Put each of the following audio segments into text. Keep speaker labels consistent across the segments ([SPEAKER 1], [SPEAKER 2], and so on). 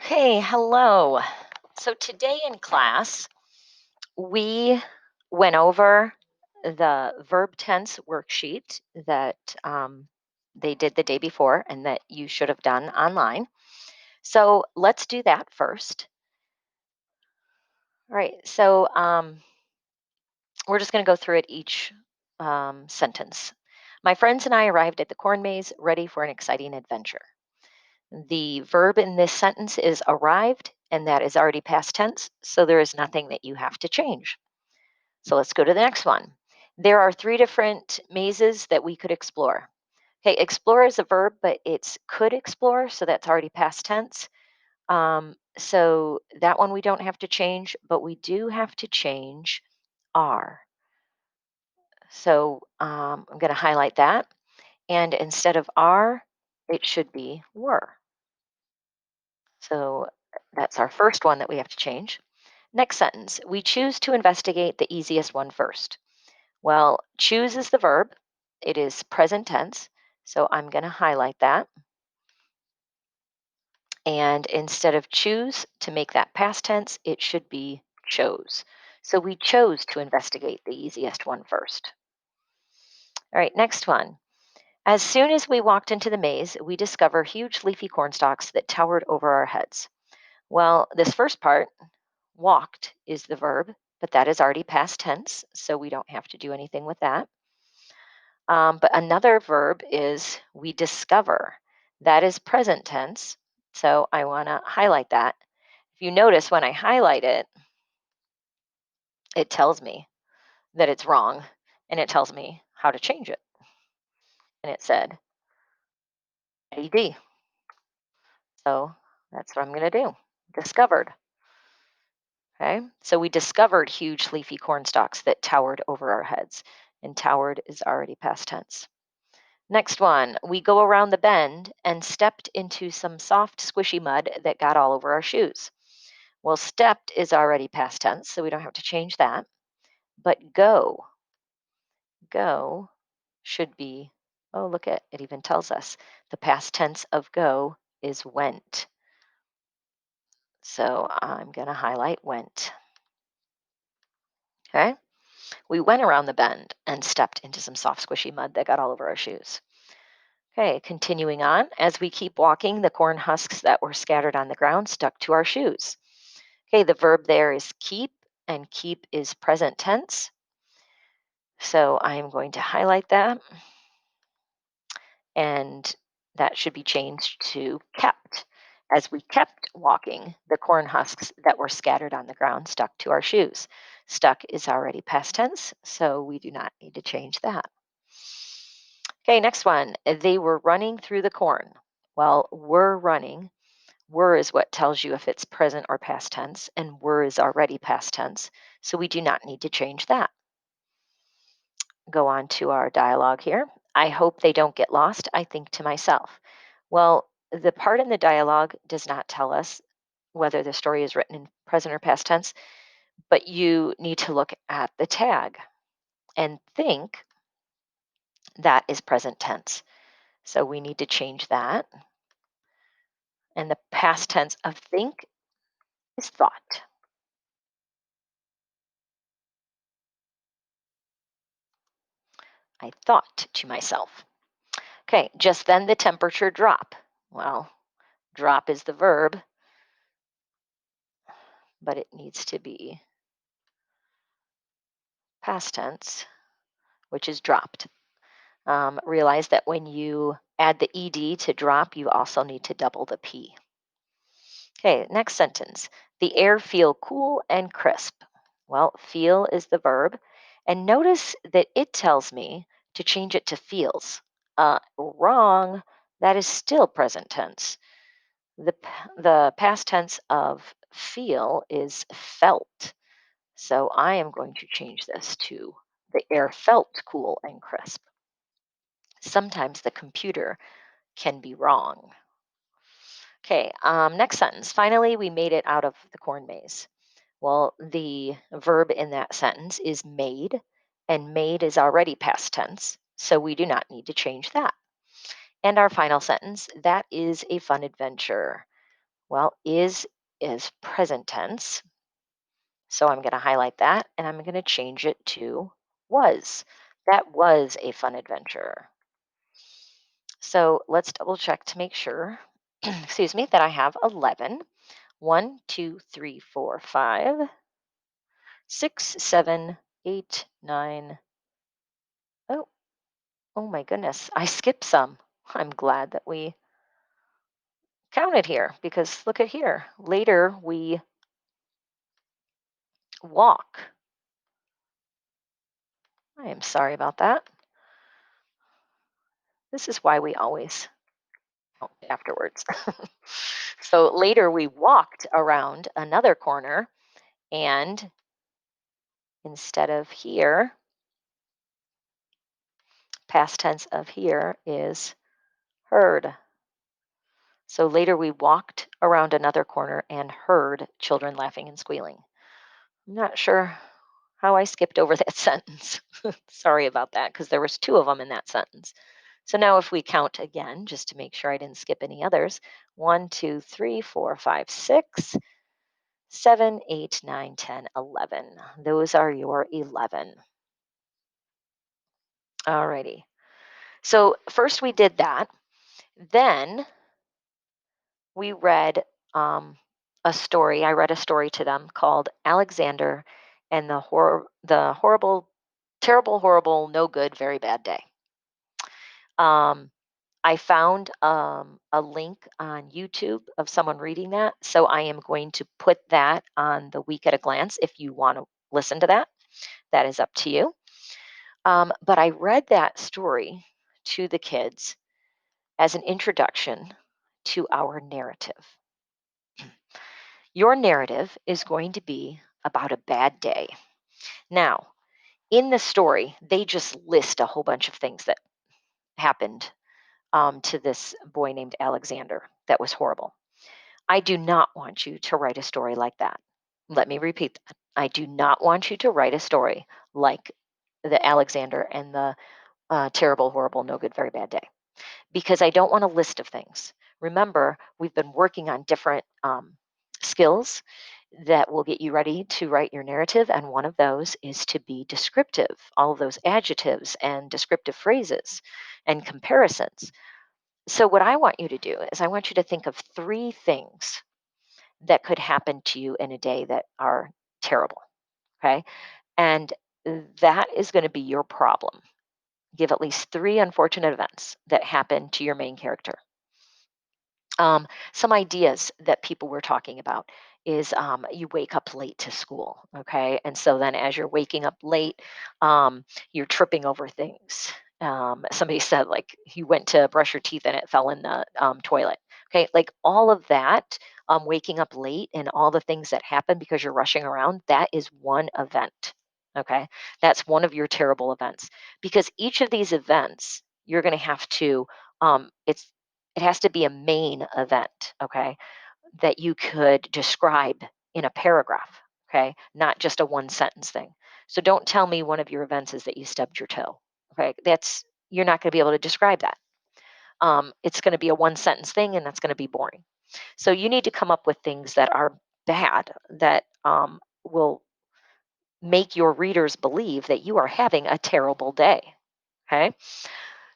[SPEAKER 1] Hey, hello. So today in class, we went over the verb tense worksheet that they did the day before and that you should have done online. So let's do that first. All right. So we're just going to go through it each sentence. My friends and I arrived at the corn maze ready for an exciting adventure. The verb in this sentence is arrived, and that is already past tense, so there is nothing that you have to change. So let's go to the next one. There are three different mazes that we could explore. Okay, explore is a verb, but it's could explore, so that's already past tense. So that one we don't have to change, but we do have to change are. So I'm going to highlight that. And instead of are, it should be were. So that's our first one that we have to change. Next sentence, we choose to investigate the easiest one first. Well, choose is the verb. It is present tense. So I'm going to highlight that. And instead of choose, to make that past tense, it should be chose. So we chose to investigate the easiest one first. All right, next one. As soon as we walked into the maze, we discover huge leafy corn stalks that towered over our heads. Well, this first part, walked, is the verb, but that is already past tense, so we don't have to do anything with that. But another verb is we discover. That is present tense, so I want to highlight that. If you notice when I highlight it, it tells me that it's wrong and it tells me how to change it. And it said AD. So that's what I'm going to do. Discovered. Okay. So we discovered huge leafy corn stalks that towered over our heads, and towered is already past tense. Next one, we go around the bend and stepped into some soft, squishy mud that got all over our shoes. Well, stepped is already past tense, so we don't have to change that. But go should be, oh, look at it, even tells us the past tense of go is went. So I'm going to highlight went. Okay. We went around the bend and stepped into some soft, squishy mud that got all over our shoes. Okay, continuing on. As we keep walking, the corn husks that were scattered on the ground stuck to our shoes. Okay, the verb there is keep, and keep is present tense. So I am going to highlight that, and that should be changed to kept. As we kept walking, the corn husks that were scattered on the ground stuck to our shoes. Stuck is already past tense, so we do not need to change that. Okay, next one. They were running through the corn. Well, were running. Were is what tells you if it's present or past tense, and were is already past tense, so we do not need to change that. Go on to our dialogue here. I hope they don't get lost, I think to myself. Well, the part in the dialogue does not tell us whether the story is written in present or past tense, but you need to look at the tag and think that is present tense. So we need to change that. And the past tense of think is thought. I thought to myself. Okay, just then the temperature drop. Well, drop is the verb, but it needs to be past tense, which is dropped. Realize that when you add the ed to drop, you also need to double the p. Okay, next sentence. The air feel cool and crisp. Well, feel is the verb, and notice that it tells me to change it to feels. Wrong. That is still present tense. The past tense of feel is felt. So I am going to change this to the air felt cool and crisp. Sometimes the computer can be wrong. Okay, next sentence. Finally, we made it out of the corn maze. Well, the verb in that sentence is made, and made is already past tense, so we do not need to change that. And our final sentence, that is a fun adventure. Well, is present tense. So I'm going to highlight that and I'm going to change it to was. That was a fun adventure. So let's double check to make sure, excuse me, that I have 11. 1, 2, 3, 4, 5, 6, 7, 8, 9. Oh, oh my goodness. I skipped some. I'm glad that we counted here because look at here. Later we walk. I am sorry about that. This is why we always count afterwards. So later we walked around another corner, and instead of here, past tense of here is heard. So later we walked around another corner and heard children laughing and squealing. I'm not sure how I skipped over that sentence. Sorry about that because there was two of them in that sentence. So now if we count again, just to make sure I didn't skip any others, 1, 2, 3, 4, 5, 6, 7, 8, 9, 10, 11. Those are your 11. Alrighty. So first we did that. Then we read a story. I read a story to them called Alexander and the horrible, terrible, horrible, no good, very bad day. Um, I found a link on YouTube of someone reading that. So I am going to put that on the week at a glance. If you want to listen to that, that is up to you. But I read that story to the kids as an introduction to our narrative. Your narrative is going to be about a bad day. Now, in the story, they just list a whole bunch of things that happened to this boy named Alexander that was horrible. I do not want you to write a story like that. Let me repeat that. I do not want you to write a story like the Alexander and the terrible, horrible, no good, very bad day because I don't want a list of things. Remember, we've been working on different skills that will get you ready to write your narrative. And one of those is to be descriptive, all of those adjectives and descriptive phrases and comparisons. So, what I want you to do is, I want you to think of three things that could happen to you in a day that are terrible. Okay. And that is going to be your problem. Give at least three unfortunate events that happen to your main character. Some ideas that people were talking about is you wake up late to school, okay? And so then as you're waking up late, you're tripping over things. Somebody said, like, you went to brush your teeth and it fell in the toilet, okay? Like all of that, waking up late and all the things that happen because you're rushing around, that is one event, okay? That's one of your terrible events because each of these events, you're going to have to, it has to be a main event, okay, that you could describe in a paragraph, okay, not just a one sentence thing. So don't tell me one of your events is that you stubbed your toe, okay? That's you're not going to be able to describe that. It's going to be a one sentence thing, and that's going to be boring. So you need to come up with things that are bad that will make your readers believe that you are having a terrible day. Okay.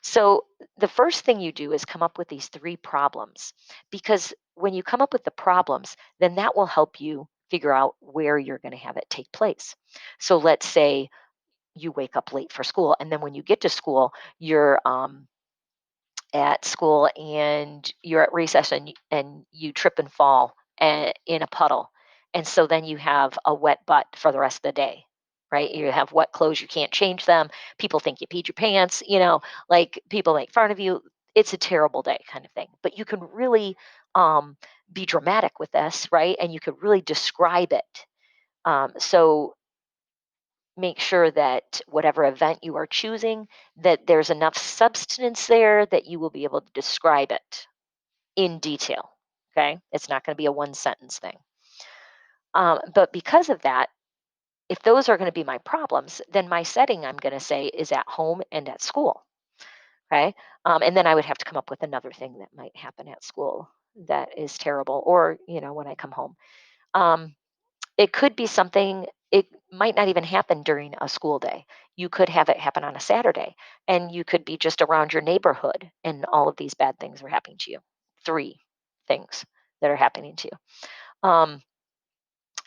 [SPEAKER 1] So the first thing you do is come up with these three problems because when you come up with the problems, then that will help you figure out where you're going to have it take place. So let's say you wake up late for school, and then when you get to school, you're at school and you're at recess and you trip and fall in a puddle. And so then you have a wet butt for the rest of the day, right? You have wet clothes, you can't change them. People think you peed your pants, like people make fun of you. It's a terrible day kind of thing. But you can really be dramatic with this, right? And you could really describe it. So make sure that whatever event you are choosing, that there's enough substance there that you will be able to describe it in detail. Okay, it's not going to be a one sentence thing. But because of that, if those are going to be my problems, then my setting, I'm going to say, is at home and at school. Okay, and then I would have to come up with another thing that might happen at school that is terrible, or when I come home. Um, it could be something. It might not even happen during a school day. You could have it happen on a Saturday, and you could be just around your neighborhood, and all of these bad things are happening to you. Three things that are happening to you.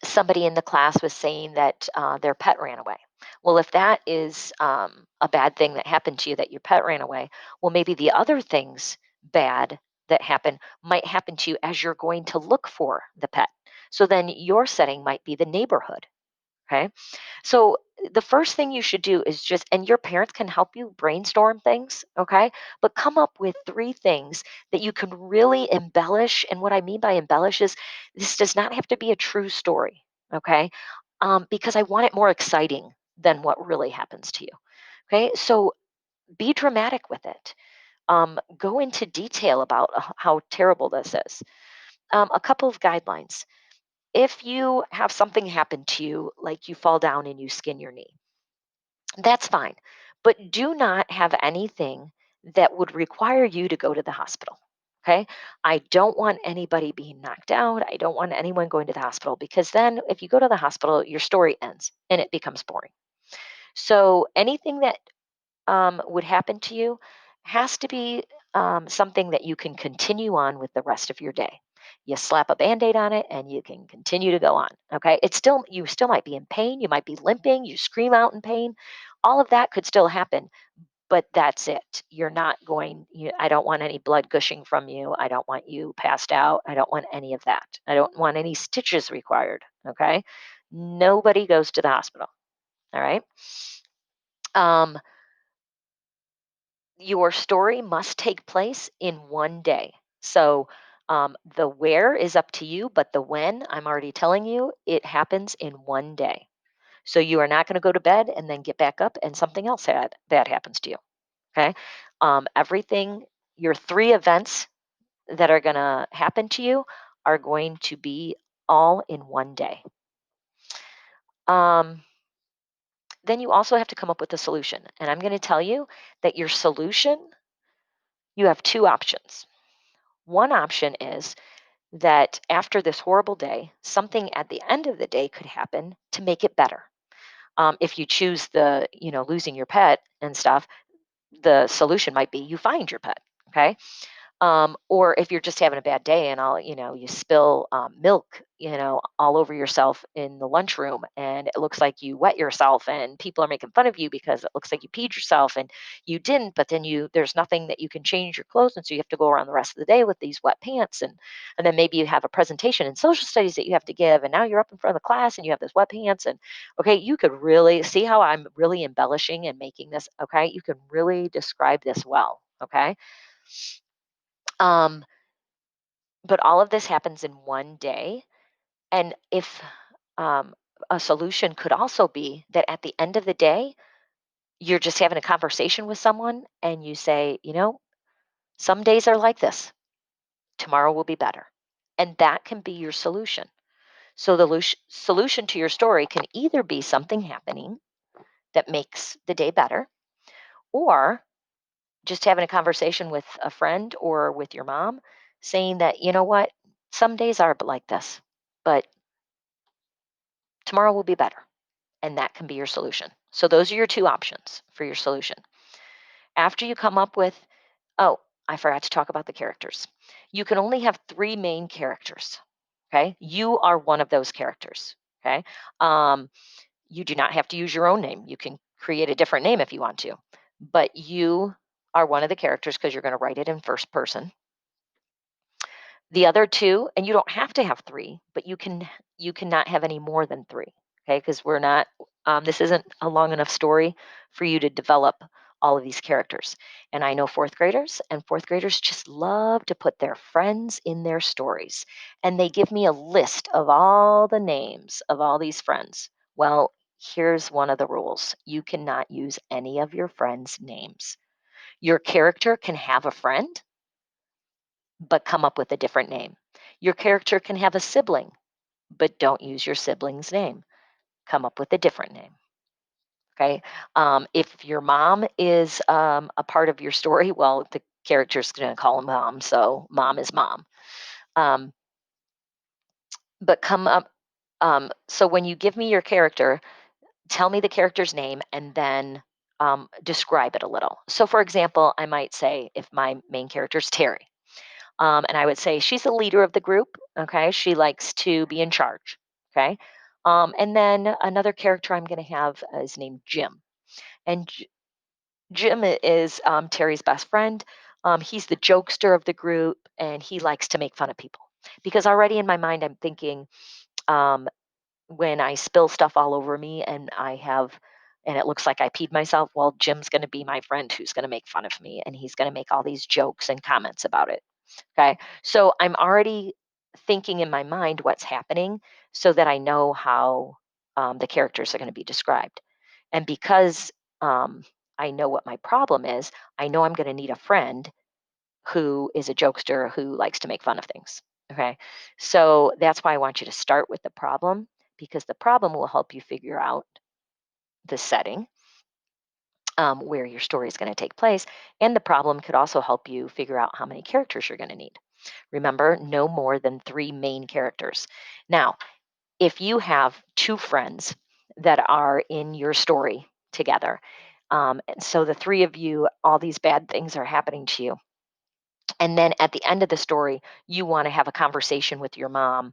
[SPEAKER 1] Somebody in the class was saying that their pet ran away. Well, if that is a bad thing that happened to you, that your pet ran away, well, maybe the other things bad that happen might happen to you as you're going to look for the pet. So then your setting might be the neighborhood. Okay. So the first thing you should do is just, and your parents can help you brainstorm things, okay? But come up with three things that you can really embellish. And what I mean by embellish is this does not have to be a true story, okay? Because I want it more exciting than what really happens to you, okay? So be dramatic with it. Go into detail about how terrible this is. A couple of guidelines. If you have something happen to you, like you fall down and you skin your knee, that's fine. But do not have anything that would require you to go to the hospital. Okay. I don't want anybody being knocked out. I don't want anyone going to the hospital, because then if you go to the hospital, your story ends and it becomes boring. So anything that would happen to you has to be something that you can continue on with the rest of your day. You slap a band-aid on it and you can continue to go on. Okay. It's still, you still might be in pain, you might be limping, you scream out in pain. All of that could still happen, but that's it. You're not going, I don't want any blood gushing from you. I don't want you passed out. I don't want any of that. I don't want any stitches required. Okay. Nobody goes to the hospital. All right. Um, your story must take place in one day. So the where is up to you, but the when, I'm already telling you, it happens in one day. So you are not going to go to bed and then get back up and something else bad happens to you. Okay. Everything, your three events that are going to happen to you are going to be all in one day. Um, then you also have to come up with a solution. And I'm going to tell you that your solution, you have two options. One option is that after this horrible day, something at the end of the day could happen to make it better. If you choose the, losing your pet and stuff, the solution might be you find your pet. Okay. Or if you're just having a bad day and you spill milk, all over yourself in the lunchroom, and it looks like you wet yourself, and people are making fun of you because it looks like you peed yourself and you didn't, but then there's nothing that you can change your clothes, and so you have to go around the rest of the day with these wet pants, and then maybe you have a presentation in social studies that you have to give, and now you're up in front of the class and you have this wet pants, and okay, you could really see how I'm really embellishing and making this. Okay, you can really describe this well. Okay. Um, but all of this happens in one day. And if um, a solution could also be that at the end of the day, you're just having a conversation with someone and you say, some days are like this. Tomorrow will be better. And that can be your solution. So the solution to your story can either be something happening that makes the day better, or just having a conversation with a friend or with your mom saying that, you know what, some days are like this, but tomorrow will be better. And that can be your solution. So those are your two options for your solution. After you come up with, oh, I forgot to talk about the characters. You can only have three main characters. Okay. You are one of those characters. Okay. Um, you do not have to use your own name. You can create a different name if you want to, but you are one of the characters because you're going to write it in first person. The other two, and you don't have to have three, but you cannot have any more than three. Okay, because we're not. This isn't a long enough story for you to develop all of these characters. And I know fourth graders, and fourth graders just love to put their friends in their stories, and they give me a list of all the names of all these friends. Well, here's one of the rules: you cannot use any of your friends' names. Your character can have a friend, but come up with a different name. Your character can have a sibling, but don't use your sibling's name. Come up with a different name. Okay. If your mom is a part of your story, well, the character's going to call him mom. So mom is mom. Um, but come up. So when you give me your character, tell me the character's name and then describe it a little. So, for example, I might say if my main character is Terry, and I would say she's the leader of the group. Okay, she likes to be in charge. Okay, and then another character I'm going to have is named Jim, and Jim is Terry's best friend. He's the jokester of the group, and he likes to make fun of people. Because already in my mind, I'm thinking, um, when I spill stuff all over me and it looks like I peed myself, well, Jim's going to be my friend who's going to make fun of me and he's going to make all these jokes and comments about it. Okay. So I'm already thinking in my mind what's happening so that I know how the characters are going to be described. And because um, I know what my problem is, I know I'm going to need a friend who is a jokester who likes to make fun of things. Okay. So that's why I want you to start with the problem because the problem will help you figure out the setting where your story is going to take place. And the problem could also help you figure out how many characters you're going to need. Remember, no more than three main characters. Now, if you have two friends that are in your story together, and so the three of you, all these bad things are happening to you, and then at the end of the story, you want to have a conversation with your mom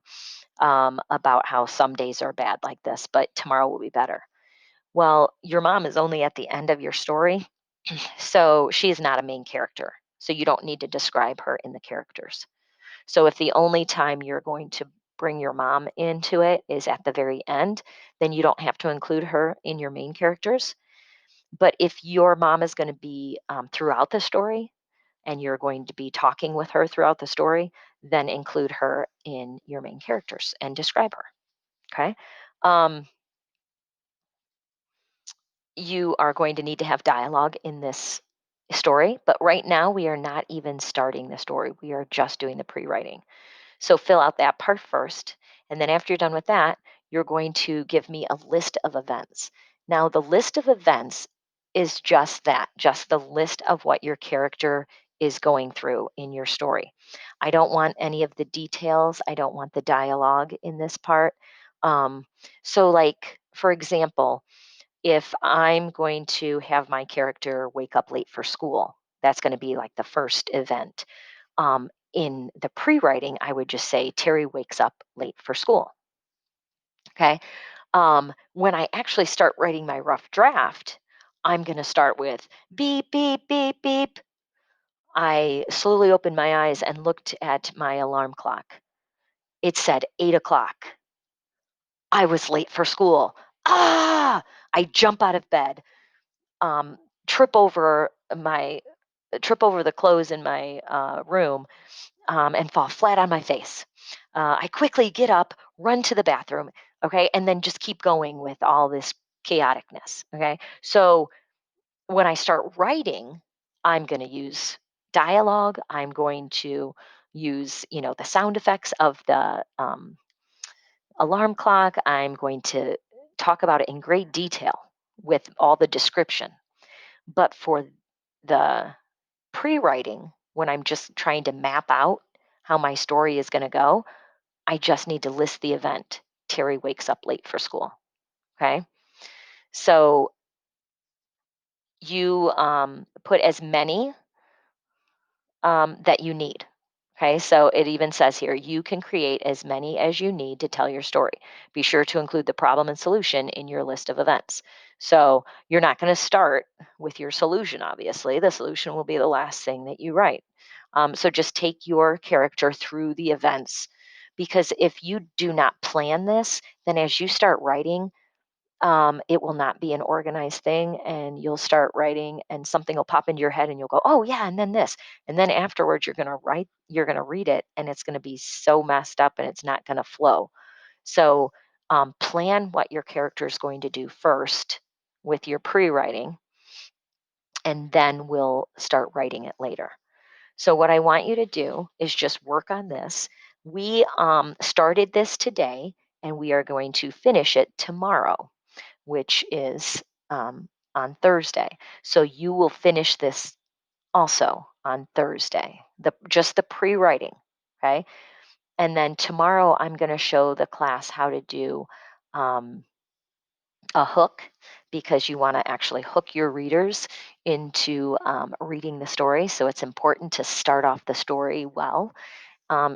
[SPEAKER 1] about how some days are bad like this, but tomorrow will be better. Well, your mom is only at the end of your story, so she is not a main character. So you don't need to describe her in the characters. So if the only time you're going to bring your mom into it is at the very end, then you don't have to include her in your main characters. But if your mom is going to be throughout the story, and you're going to be talking with her throughout the story, then include her in your main characters and describe her. Okay. Um, you are going to need to have dialogue in this story, but right now we are not even starting the story. We are just doing the pre writing. So fill out that part first. And then after you're done with that, you're going to give me a list of events. Now, the list of events is just that, just the list of what your character is going through in your story. I don't want any of the details. I don't want the dialogue in this part. Um, so, like, for example, if I'm going to have my character wake up late for school, that's going to be like the first event. In the pre-writing, I would just say Terry wakes up late for school. Okay. When I actually start writing my rough draft, I'm going to start with beep, beep, beep, beep. I slowly opened my eyes and looked at my alarm clock. It said 8 o'clock. I was late for school. Ah! I jump out of bed, um, trip over my trip over the clothes in my room and fall flat on my face. I quickly get up, run to the bathroom, okay, and then just keep going with all this chaoticness, okay? So when I start writing, I'm going to use dialogue. I'm going to use, the sound effects of the alarm clock. I'm going to talk about it in great detail with all the description. But for the pre-writing, when I'm just trying to map out how my story is going to go, I just need to list the event. Terry wakes up late for school. Okay. So you put as many that you need. Okay, so it even says here you can create as many as you need to tell your story. Be sure to include the problem and solution in your list of events. So you're not going to start with your solution, obviously. The solution will be the last thing that you write. So just take your character through the events because if you do not plan this, then as you start writing, it will not be an organized thing and you'll start writing and something will pop into your head and you'll go, oh yeah, and then this. And then afterwards you're going to read it and it's going to be so messed up and it's not going to flow. So plan what your character is going to do first with your pre-writing and then we'll start writing it later. So what I want you to do is just work on this. We started this today and we are going to finish it tomorrow, which is on Thursday. So you will finish this also on Thursday. Just the pre-writing, okay? And then tomorrow, I'm going to show the class how to do um, a hook because you want to actually hook your readers into reading the story. So it's important to start off the story well.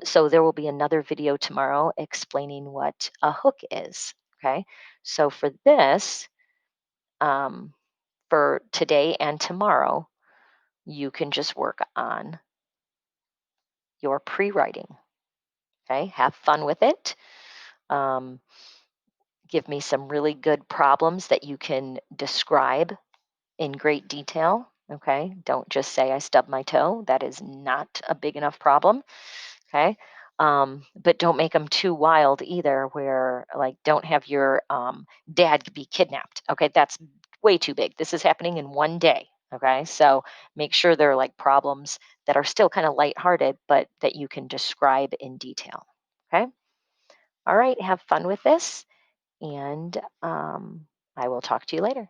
[SPEAKER 1] So there will be another video tomorrow explaining what a hook is. Okay. So for this, um, for today and tomorrow, you can just work on your pre-writing. Okay. Have fun with it. Um, Give me some really good problems that you can describe in great detail. Okay. Don't just say I stubbed my toe. That is not a big enough problem. Okay. But don't make them too wild either, where like don't have your dad be kidnapped. Okay. That's way too big. This is happening in one day. Okay. So make sure they're like problems that are still kind of lighthearted, but that you can describe in detail. Okay. All right. Have fun with this. And I will talk to you later.